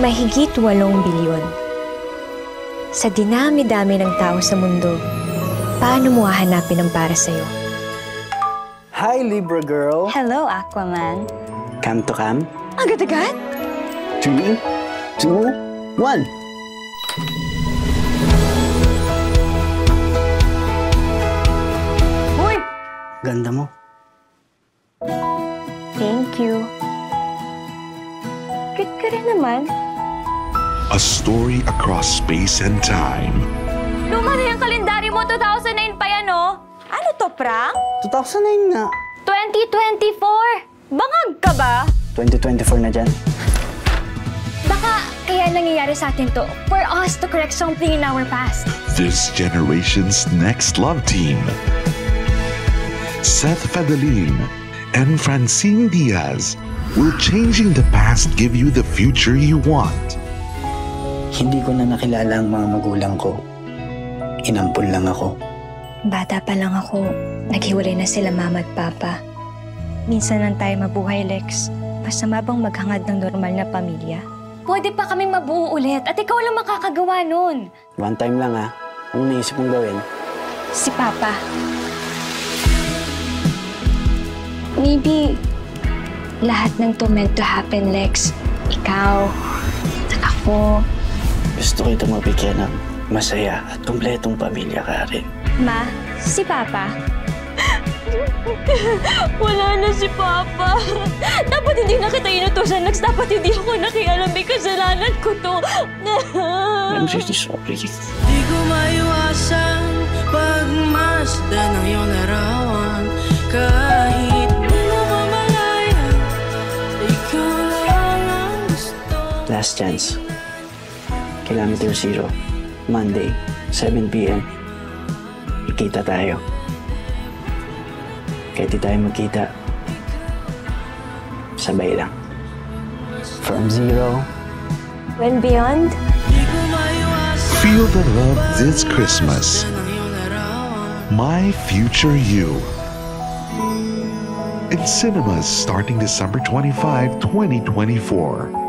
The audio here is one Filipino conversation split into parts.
mahigit 8 bilyon. Sa dinami-dami ng tao sa mundo, paano mo hahanapin ang para sa'yo? Hi, Libra girl. Hello, Aquaman. Come to come? Agad-agad? 3, 2, 1. Uy! Ganda mo. Thank you. Cute ka rin naman. A story across space and time. Luma na yung kalendaryo mo, 2009 pa yan, oh. Ano to, prank? 2009 nga. 2024! Bangag ka ba? 2024 na dyan. Baka kaya nangyayari sa atin to for us to correct something in our past. This generation's next love team. Seth Fadalin and Francine Diaz will changing the past give you the future you want. Hindi ko na nakilala ang mga magulang ko. Inampun lang ako. Bata pa lang ako, naghiwalay na sila mama at papa. Minsan lang tayo mabuhay, Lex. Masama bang maghangad ng normal na pamilya? Pwede pa kaming mabuo ulit at ikaw lang makakagawa nun. One time lang ha. Anong naisip mong gawin? Si Papa. Maybe lahat ng to meant to happen, Lex. Ikaw, at ako. Gusto kita mabigyan ng masaya at kumpletong pamilya ka rin. Ma, si Papa. Wala na si Papa. Dapat hindi na kita inutusan, Lex. Dapat hindi ako nakialam. May kasalanan ko to. I'm really sorry. Di ko maiwasan pagmasdan ng iyong larawan. Kahit di mo mamalayan, ikaw lang ang gusto. Last chance. Kilometer 0. Monday, 7 p.m. Ikita tayo. Kahit di tayo magkita, sabay lang. From 0. When beyond? Feel the love this Christmas. My Future You. In cinemas starting December 25, 2024.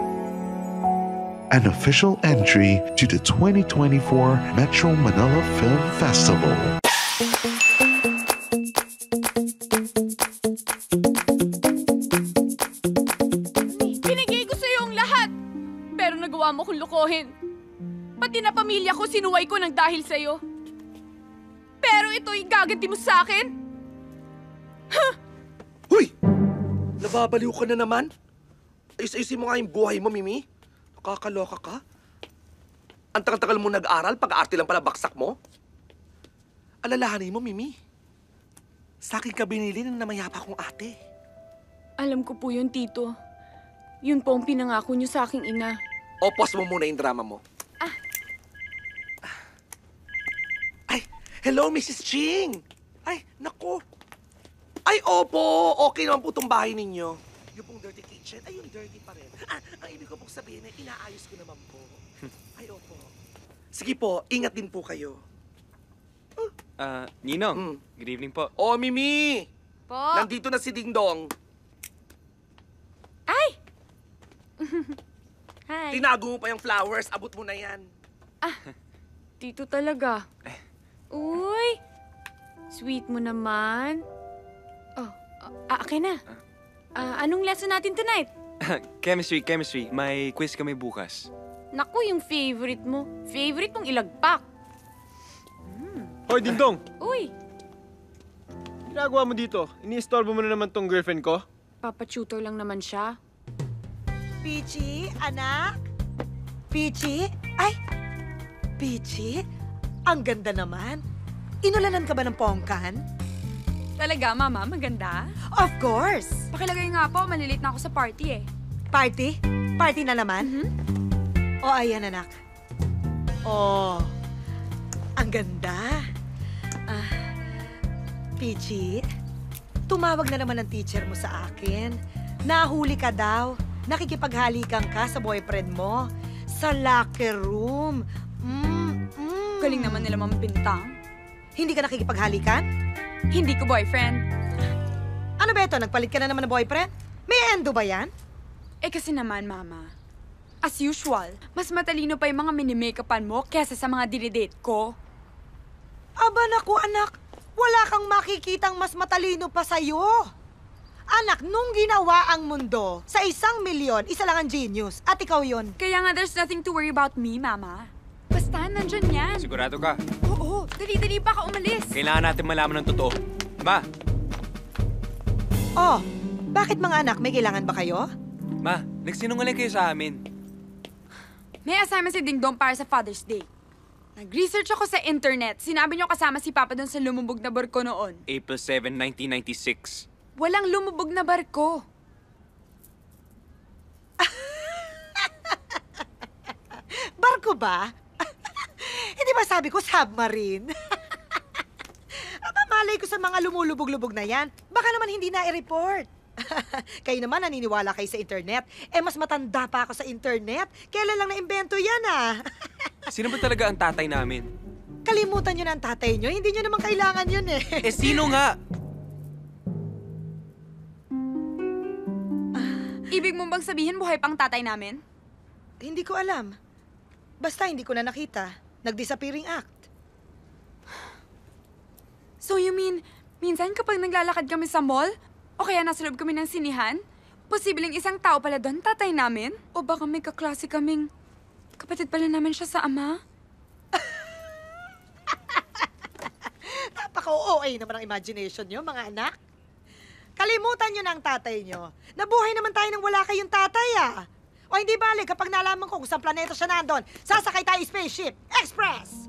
An official entry to the 2024 Metro Manila Film Festival. Binigay ko sa iyo ang lahat, pero nagawa mo kong lokohin. Pati na pamilya ko sinuway ko ng dahil sa iyo. Pero ito'y gaganti mo sa akin? Huh? Huy! Nababaliw ka na naman? Ayos-ayusin mo nga yung buhay mo, Mimi. Nakakaloka ka? Ang tagal-tagal mo nag-aral, pag-aarte lang pala baksak mo? Alalahanin mo, Mimi. Sa akin ka binili ng namayapa kong ate. Alam ko po yun, Tito. Yun po ang pinangako niyo sa aking ina. O, pause mo muna yung drama mo. Ay, hello, Mrs. Ching! Ay, naku! Ay, opo! Okay naman po itong bahay ninyo. Yung pong dirty kitchen, ayun, dirty pa rin. Ang ibig ko pong sabihin ay inaayos ko naman po. Ay, opo. Sige po, ingat din po kayo. Ninong, good evening po. Oh, Mimi! Po? Nandito na si Ding Dong. Ay! Hi. Tinago mo pa yung flowers, abot mo na yan. Tito talaga. Uy! Sweet mo naman. Oh, akin na. Anong lesson natin tonight? Chemistry. May quiz kami bukas. Naku, yung favorite mo. Favorite mong ilagpak. Hoy, Dingdong! Uy! Ginagawa mo dito? Ini-istorbo mo na naman tong girlfriend ko? Papa-tutor lang naman siya. Pichi, anak? Pichi? Ay! Pichi? Ang ganda naman. Inulanan ka ba ng pongkan? Talaga, Mama? Maganda? Of course! Pakilagay nga po, malilate na ako sa party eh. Party? Party na naman? O, ayan, anak. Oh, ang ganda. Pichi, tumawag na naman ang teacher mo sa akin. Nahuli ka daw. Nakikipaghalikan ka sa boyfriend mo. Sa locker room. Galing naman nila mambintang. Hindi ka nakikipaghalikan? Hindi ko boyfriend. Ano ba ito? Nagpalit ka na naman ng boyfriend? May endo ba yan? Eh kasi naman, Mama. As usual, mas matalino pa yung mga mini-makeupan mo kesa sa mga dinidate ko. Aba naku, anak. Wala kang makikitang mas matalino pa sa'yo. Anak, nung ginawa ang mundo, sa 1,000,000, isa lang ang genius. At ikaw yon. Kaya nga there's nothing to worry about me, Mama. Basta, nandyan yan. Sigurado ka? Oo, dali-dali pa ka umalis. Kailangan natin malaman ng totoo. Ma! Oh, bakit mga anak? May kailangan ba kayo? Ma, nagsinungaling kayo sa amin. May assignment si Ding Dong para sa Father's Day. Nag-research ako sa internet. Sinabi niyo kasama si Papa doon sa lumubog na barko noon. April 7, 1996. Walang lumubog na barko. Barko ba? Hindi ba sabi ko submarine? Aba, malay ko sa mga lumulubog-lubog na yan. Baka naman hindi na i-report. Kayo naman naniniwala kayo sa internet. Eh, mas matanda pa ako sa internet. Kailan lang na-imbento yan, ah? Sino ba talaga ang tatay namin? Kalimutan nyo na ang tatay nyo. Hindi nyo naman kailangan yun, eh. Eh, sino nga? Ibig mo bang sabihin buhay pang tatay namin? Hindi ko alam. Basta hindi ko na nakita. Nag-disappearing act. So you mean, minsan kapag naglalakad kami sa mall, o kaya nasa loob kami ng sinihan, posibleng isang tao pala doon, tatay namin? O baka may kaklase kaming kapatid pala namin siya sa ama? Napaka-OA naman ang imagination nyo, mga anak. Kalimutan nyo na ang tatay nyo. Nabuhay naman tayo nang wala kayong tatay, ah. O hindi balik, kapag nalaman ko kung saan planeta siya nandun, sasakay tayo spaceship. Express!